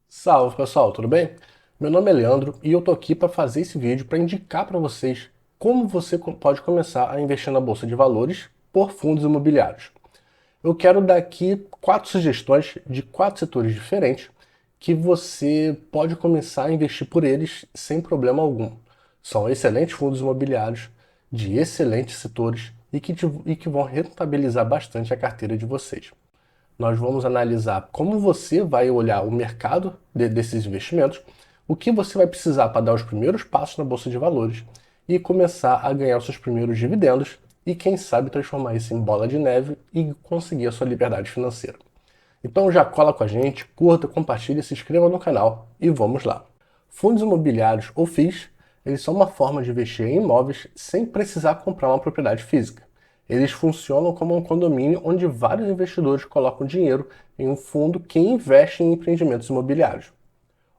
Salve pessoal, tudo bem? Meu nome é Leandro e eu tô aqui para fazer esse vídeo para indicar para vocês como você pode começar a investir na bolsa de valores por fundos imobiliários. Eu quero dar aqui 4 sugestões de 4 setores diferentes que você pode começar a investir por eles sem problema algum. São excelentes fundos imobiliários de excelentes setores e que vão rentabilizar bastante a carteira de vocês. Nós vamos analisar como você vai olhar o mercado desses investimentos, o que você vai precisar para dar os primeiros passos na bolsa de valores e começar a ganhar os seus primeiros dividendos e, quem sabe, transformar isso em bola de neve e conseguir a sua liberdade financeira. Então já cola com a gente, curta, compartilhe, se inscreva no canal e vamos lá. Fundos imobiliários ou FIIs, eles são uma forma de investir em imóveis sem precisar comprar uma propriedade física. Eles funcionam como um condomínio onde vários investidores colocam dinheiro em um fundo que investe em empreendimentos imobiliários.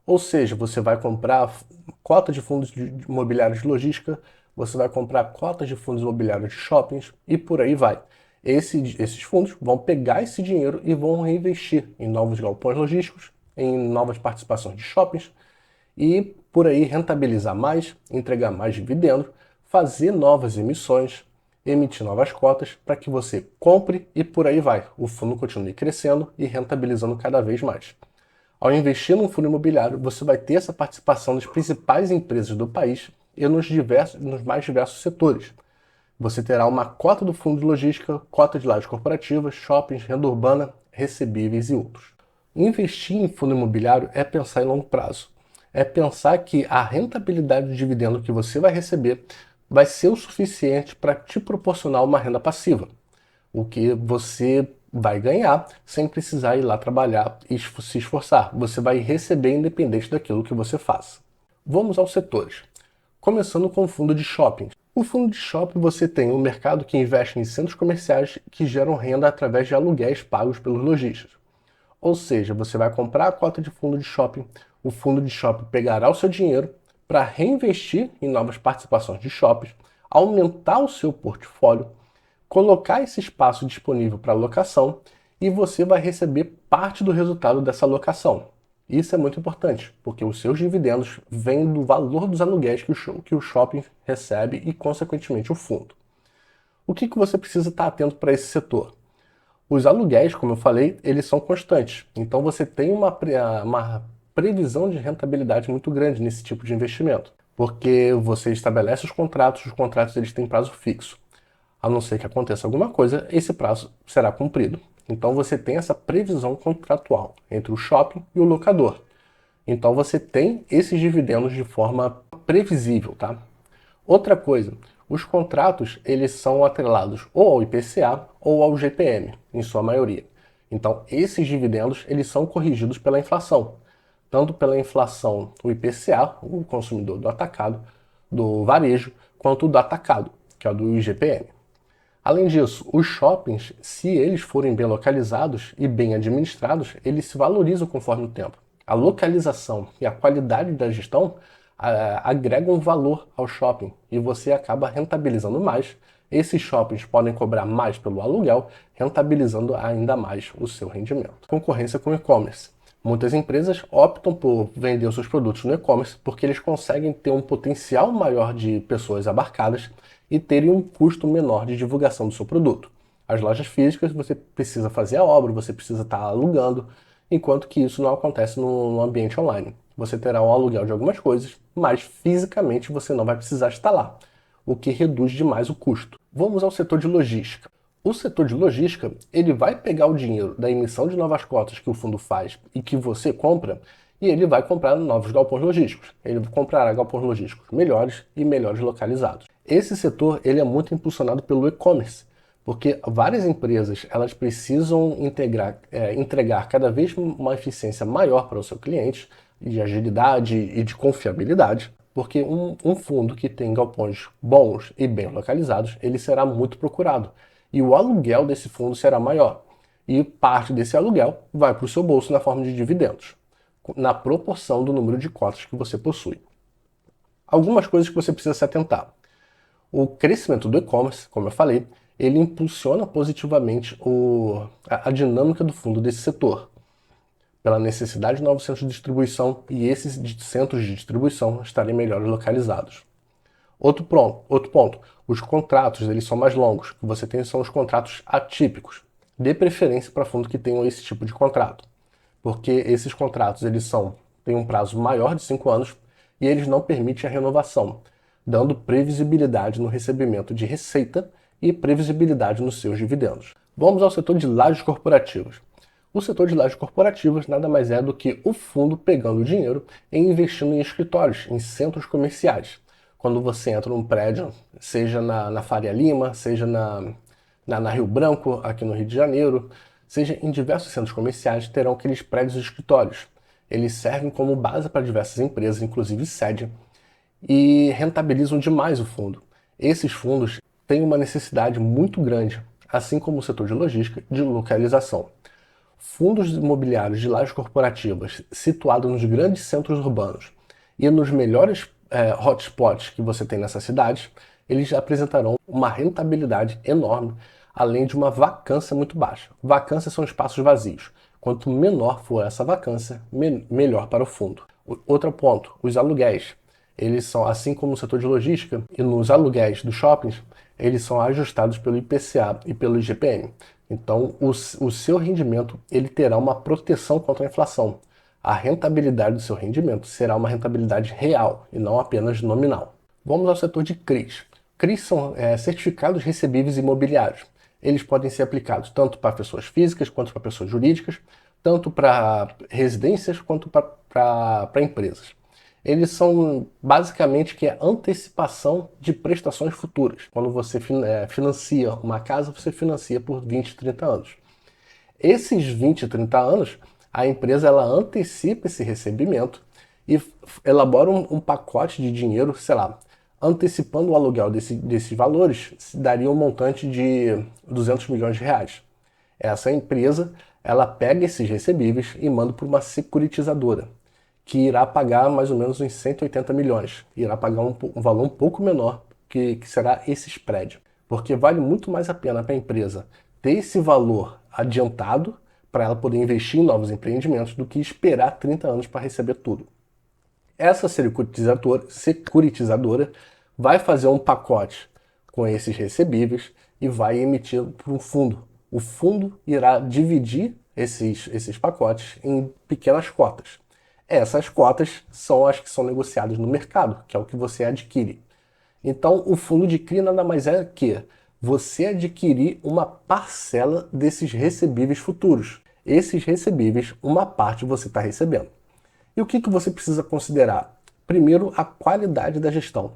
Ou seja, você vai comprar cota de fundos imobiliários de logística, você vai comprar cotas de fundos imobiliários de shoppings e por aí vai. Esses fundos vão pegar esse dinheiro e vão reinvestir em novos galpões logísticos, em novas participações de shoppings e por aí rentabilizar mais, entregar mais dividendos, fazer novas emissões, emitir novas cotas para que você compre e por aí vai. O fundo continue crescendo e rentabilizando cada vez mais. Ao investir num fundo imobiliário, você vai ter essa participação das principais empresas do país e nos mais diversos setores. Você terá uma cota do fundo de logística, cota de lajes corporativas, shoppings, renda urbana, recebíveis e outros. Investir em fundo imobiliário é pensar em longo prazo. É pensar que a rentabilidade do dividendo que você vai receber vai ser o suficiente para te proporcionar uma renda passiva, o que você vai ganhar sem precisar ir lá trabalhar e se esforçar. Você vai receber independente daquilo que você faça. Vamos aos setores. Começando com o fundo de shopping. O fundo de shopping você tem um mercado que investe em centros comerciais que geram renda através de aluguéis pagos pelos lojistas. Ou seja, você vai comprar a cota de fundo de shopping, o fundo de shopping pegará o seu dinheiro para reinvestir em novas participações de shoppings, aumentar o seu portfólio, colocar esse espaço disponível para locação e você vai receber parte do resultado dessa locação. Isso é muito importante, porque os seus dividendos vêm do valor dos aluguéis que o shopping recebe e, consequentemente, o fundo. O que você precisa estar atento para esse setor? Os aluguéis, como eu falei, eles são constantes. Então você tem uma previsão de rentabilidade muito grande nesse tipo de investimento, porque você estabelece os contratos eles têm prazo fixo. A não ser que aconteça alguma coisa, esse prazo será cumprido. Então você tem essa previsão contratual entre o shopping e o locador. Então você tem esses dividendos de forma previsível, tá? Outra coisa, os contratos eles são atrelados ou ao IPCA ou ao GPM, em sua maioria. Então esses dividendos eles são corrigidos pela inflação, tanto pela inflação do IPCA, o consumidor do atacado, do varejo, quanto do atacado, que é o do IGPM. Além disso, os shoppings, se eles forem bem localizados e bem administrados, eles se valorizam conforme o tempo. A localização e a qualidade da gestão agregam valor ao shopping e você acaba rentabilizando mais. Esses shoppings podem cobrar mais pelo aluguel, rentabilizando ainda mais o seu rendimento. Concorrência com o e-commerce. Muitas empresas optam por vender os seus produtos no e-commerce porque eles conseguem ter um potencial maior de pessoas abarcadas e terem um custo menor de divulgação do seu produto. As lojas físicas você precisa fazer a obra, você precisa estar alugando, enquanto que isso não acontece no ambiente online. Você terá um aluguel de algumas coisas, mas fisicamente você não vai precisar estar lá, o que reduz demais o custo. Vamos ao setor de logística. O setor de logística, ele vai pegar o dinheiro da emissão de novas cotas que o fundo faz e que você compra, e ele vai comprar novos galpões logísticos. Ele comprará galpões logísticos melhores e melhores localizados. Esse setor ele é muito impulsionado pelo e-commerce, porque várias empresas elas precisam entregar cada vez uma eficiência maior para o seu cliente, de agilidade e de confiabilidade, porque um fundo que tem galpões bons e bem localizados, ele será muito procurado. E o aluguel desse fundo será maior. E parte desse aluguel vai para o seu bolso na forma de dividendos, na proporção do número de cotas que você possui. Algumas coisas que você precisa se atentar. O crescimento do e-commerce, como eu falei, ele impulsiona positivamente a dinâmica do fundo desse setor. pela necessidade de novos centros de distribuição e esses centros de distribuição estarem melhor localizados. Outro ponto, os contratos eles são mais longos. O que você tem são os contratos atípicos. Dê preferência para fundos que tenham esse tipo de contrato, porque esses contratos têm um prazo maior de 5 anos e eles não permitem a renovação, dando previsibilidade no recebimento de receita e previsibilidade nos seus dividendos. Vamos ao setor de lajes corporativas. O setor de lajes corporativas nada mais é do que o fundo pegando dinheiro e investindo em escritórios, em centros comerciais. Quando você entra num prédio, seja na Faria Lima, seja na Rio Branco, aqui no Rio de Janeiro, seja em diversos centros comerciais, terão aqueles prédios e escritórios. Eles servem como base para diversas empresas, inclusive sede, e rentabilizam demais o fundo. Esses fundos têm uma necessidade muito grande, assim como o setor de logística, de localização. Fundos imobiliários de lajes corporativas situados nos grandes centros urbanos e nos melhores hotspots que você tem nessas cidades, eles apresentarão uma rentabilidade enorme, além de uma vacância muito baixa. Vacâncias são espaços vazios. Quanto menor for essa vacância, melhor para o fundo. Outro ponto, os aluguéis. Eles são, assim como no setor de logística, e nos aluguéis dos shoppings, eles são ajustados pelo IPCA e pelo IGPM. Então, o seu rendimento ele terá uma proteção contra a inflação. A rentabilidade do seu rendimento será uma rentabilidade real e não apenas nominal. Vamos ao setor de CRIs. CRIs são certificados recebíveis imobiliários. Eles podem ser aplicados tanto para pessoas físicas quanto para pessoas jurídicas, tanto para residências quanto para empresas. Eles são basicamente antecipação de prestações futuras. Quando você financia uma casa, você financia por 20, 30 anos. Esses 20, 30 anos, a empresa ela antecipa esse recebimento e elabora um pacote de dinheiro, sei lá, antecipando o aluguel desses valores, daria um montante de 200 milhões de reais. Essa empresa, ela pega esses recebíveis e manda para uma securitizadora, que irá pagar mais ou menos uns 180 milhões. Irá pagar um valor um pouco menor, que será esse spread. Porque vale muito mais a pena para a empresa ter esse valor adiantado para ela poder investir em novos empreendimentos do que esperar 30 anos para receber tudo. Essa securitizadora vai fazer um pacote com esses recebíveis e vai emitir para um fundo. O fundo irá dividir esses pacotes em pequenas cotas. Essas cotas são as que são negociadas no mercado, que é o que você adquire. Então, o fundo de CRI nada mais é que você adquirir uma parcela desses recebíveis futuros. Esses recebíveis, uma parte você está recebendo. E o que você precisa considerar? Primeiro, a qualidade da gestão.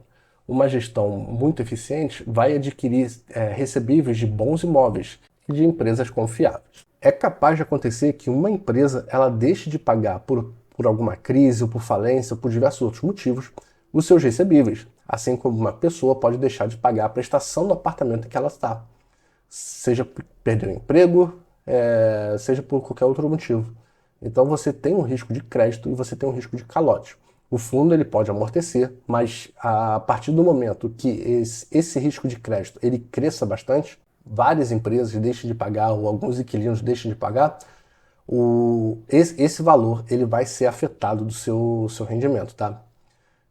Uma gestão muito eficiente vai adquirir recebíveis de bons imóveis e de empresas confiáveis. É capaz de acontecer que uma empresa ela deixe de pagar por alguma crise, ou por falência, ou por diversos outros motivos, os seus recebíveis, assim como uma pessoa pode deixar de pagar a prestação do apartamento em que ela está, seja por perder o emprego, seja por qualquer outro motivo. Então você tem um risco de crédito e você tem um risco de calote. O fundo ele pode amortecer, mas a partir do momento que esse risco de crédito ele cresça bastante, várias empresas deixem de pagar ou alguns inquilinos deixem de pagar, esse valor ele vai ser afetado do seu rendimento, tá?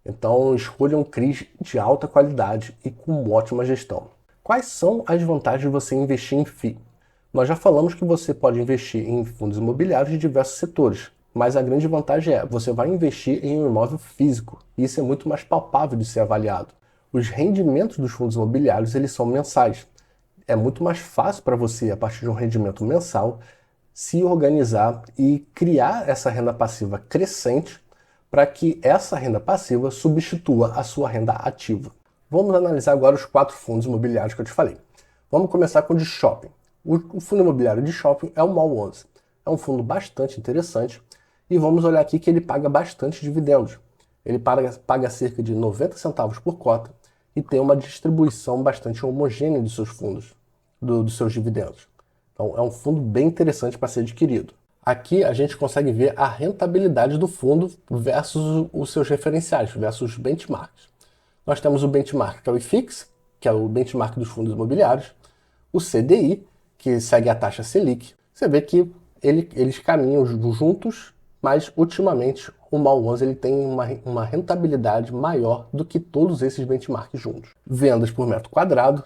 Então escolha um CRI de alta qualidade e com ótima gestão. Quais são as vantagens de você investir em FII? Nós já falamos que você pode investir em fundos imobiliários de diversos setores, mas a grande vantagem é você vai investir em um imóvel físico, e isso é muito mais palpável de ser avaliado. Os rendimentos dos fundos imobiliários eles são mensais. É muito mais fácil para você, a partir de um rendimento mensal, se organizar e criar essa renda passiva crescente para que essa renda passiva substitua a sua renda ativa. Vamos analisar agora os 4 fundos imobiliários que eu te falei. Vamos começar com o de shopping. O fundo imobiliário de shopping é o MOL 11. É um fundo bastante interessante e vamos olhar aqui que ele paga bastante dividendos. Ele paga cerca de 90 centavos por cota e tem uma distribuição bastante homogênea dos seus fundos, dos seus dividendos. Então é um fundo bem interessante para ser adquirido. Aqui a gente consegue ver a rentabilidade do fundo versus os seus referenciais, versus os benchmarks. Nós temos o benchmark, que é o IFIX, que é o benchmark dos fundos imobiliários, o CDI, que segue a taxa Selic. Você vê que eles caminham juntos, mas ultimamente o MAL 11 ele tem uma rentabilidade maior do que todos esses benchmarks juntos. Vendas por metro quadrado,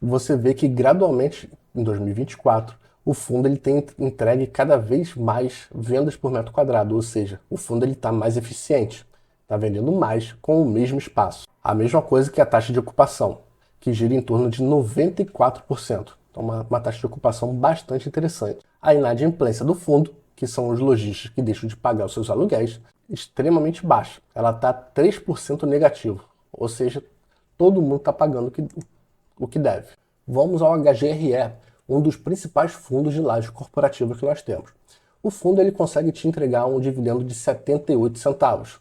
você vê que gradualmente em 2024 o fundo ele tem entregue cada vez mais vendas por metro quadrado, ou seja, o fundo ele está mais eficiente, está vendendo mais com o mesmo espaço. A mesma coisa que a taxa de ocupação, que gira em torno de 94%. Então uma taxa de ocupação bastante interessante. A inadimplência do fundo, que são os lojistas que deixam de pagar os seus aluguéis, extremamente baixa. Ela está 3% negativo, ou seja, todo mundo está pagando o que deve. Vamos ao HGRE, um dos principais fundos de laje corporativa que nós temos. O fundo ele consegue te entregar um dividendo de 78 centavos.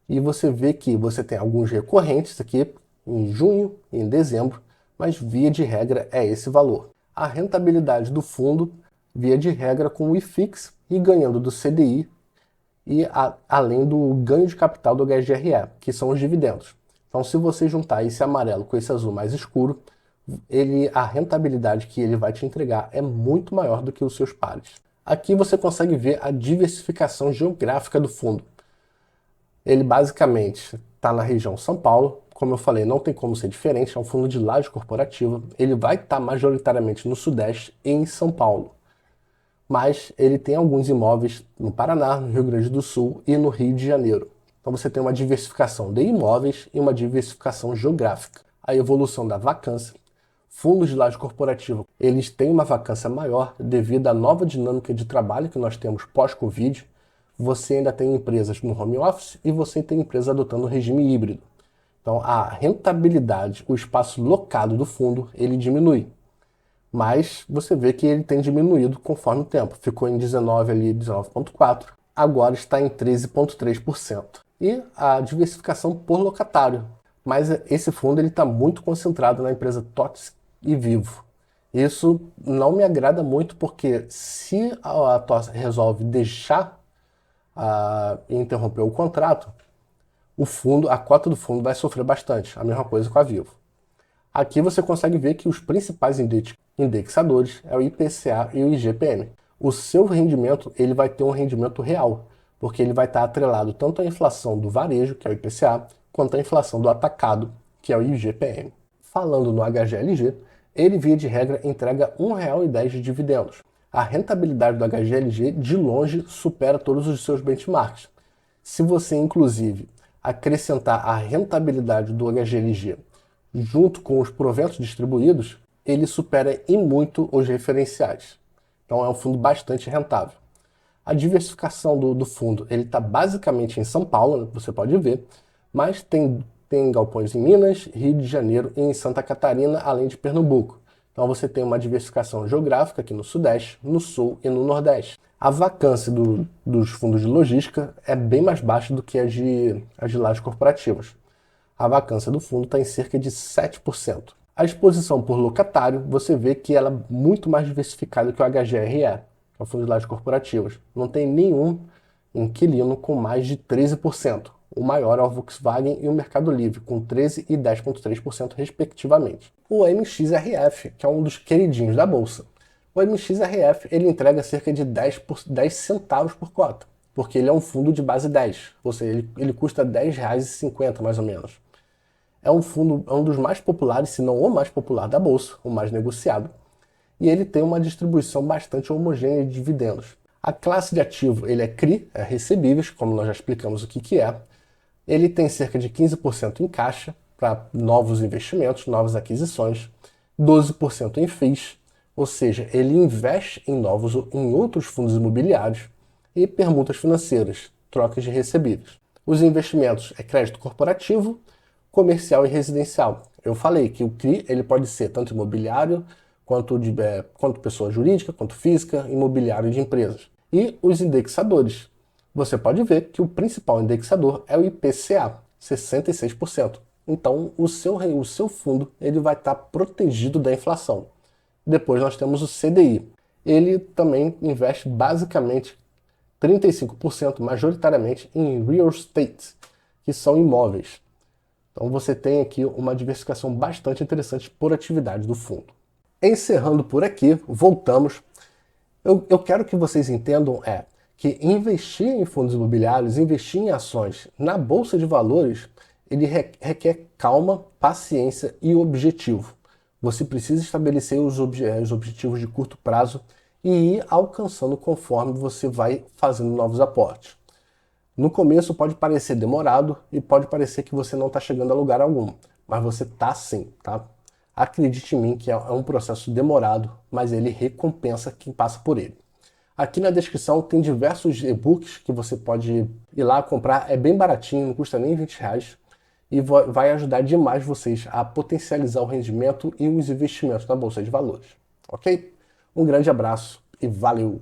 E você vê que você tem alguns recorrentes aqui em junho e em dezembro, mas via de regra é esse valor. A rentabilidade do fundo, via de regra com o IFIX e ganhando do CDI e além do ganho de capital do HGRE, que são os dividendos. Então se você juntar esse amarelo com esse azul mais escuro, a rentabilidade que ele vai te entregar é muito maior do que os seus pares. Aqui você consegue ver a diversificação geográfica do fundo. Ele basicamente está na região São Paulo, como eu falei, não tem como ser diferente, é um fundo de laje corporativa. Ele vai estar majoritariamente no Sudeste e em São Paulo. Mas ele tem alguns imóveis no Paraná, no Rio Grande do Sul e no Rio de Janeiro. Então você tem uma diversificação de imóveis e uma diversificação geográfica. A evolução da vacância. Fundos de laje corporativa, eles têm uma vacância maior devido à nova dinâmica de trabalho que nós temos pós-Covid. Você ainda tem empresas no home office e você tem empresas adotando o regime híbrido. Então a rentabilidade, o espaço locado do fundo, ele diminui. Mas você vê que ele tem diminuído conforme o tempo. Ficou em 19 ali, 19,4%, agora está em 13,3%. E a diversificação por locatário. Mas esse fundo está muito concentrado na empresa TOTVS e Vivo. Isso não me agrada muito porque se a TOTVS resolve deixar interromper o contrato, a cota do fundo vai sofrer bastante. A mesma coisa com a Vivo. Aqui você consegue ver que os principais indexadores é o IPCA e o IGPM. O seu rendimento ele vai ter um rendimento real, porque ele vai estar atrelado tanto à inflação do varejo, que é o IPCA, quanto à inflação do atacado, que é o IGPM. Falando no HGLG, ele via de regra entrega R$ 1,10 de dividendos. A rentabilidade do HGLG de longe supera todos os seus benchmarks. Se você inclusive acrescentar a rentabilidade do HGLG junto com os proventos distribuídos, ele supera em muito os referenciais. Então é um fundo bastante rentável. A diversificação do fundo ele está basicamente em São Paulo, né, você pode ver, mas tem galpões em Minas, Rio de Janeiro e em Santa Catarina, além de Pernambuco. Então você tem uma diversificação geográfica aqui no Sudeste, no Sul e no Nordeste. A vacância dos fundos de logística é bem mais baixa do que as de lajes corporativas. A vacância do fundo está em cerca de 7%. A exposição por locatário, você vê que ela é muito mais diversificada que o HGRE, que é o fundo de lajes corporativas. Não tem nenhum inquilino com mais de 13%. O maior é o Volkswagen e o Mercado Livre, com 13% e 10,3% respectivamente. O MXRF, que é um dos queridinhos da Bolsa. O MXRF ele entrega cerca de 10 centavos por cota, porque ele é um fundo de base 10, ou seja, ele custa R$ 10,50 mais ou menos. É um fundo, é um dos mais populares, se não o mais popular da Bolsa, o mais negociado, e ele tem uma distribuição bastante homogênea de dividendos. A classe de ativo ele é CRI, é recebíveis, como nós já explicamos o que é. Ele tem cerca de 15% em caixa para novos investimentos, novas aquisições, 12% em FIIs, ou seja, ele investe em outros fundos imobiliários e permutas financeiras, trocas de recebíveis. Os investimentos é crédito corporativo, comercial e residencial. Eu falei que o CRI ele pode ser tanto imobiliário, quanto pessoa jurídica, quanto física, imobiliário de empresas. E os indexadores. Você pode ver que o principal indexador é o IPCA, 66%. Então, o seu fundo ele vai estar protegido da inflação. Depois nós temos o CDI. Ele também investe basicamente 35%, majoritariamente, em real estate, que são imóveis. Então você tem aqui uma diversificação bastante interessante por atividade do fundo. Encerrando por aqui, voltamos. Eu quero que vocês entendam que investir em fundos imobiliários, investir em ações na Bolsa de Valores, ele requer calma, paciência e objetivo. Você precisa estabelecer os objetivos de curto prazo e ir alcançando conforme você vai fazendo novos aportes. No começo pode parecer demorado e pode parecer que você não está chegando a lugar algum, mas você está sim, tá? Acredite em mim que é um processo demorado, mas ele recompensa quem passa por ele. Aqui na descrição tem diversos e-books que você pode ir lá comprar, é bem baratinho, não custa nem R$ 20 e vai ajudar demais vocês a potencializar o rendimento e os investimentos na Bolsa de Valores, ok? Um grande abraço e valeu!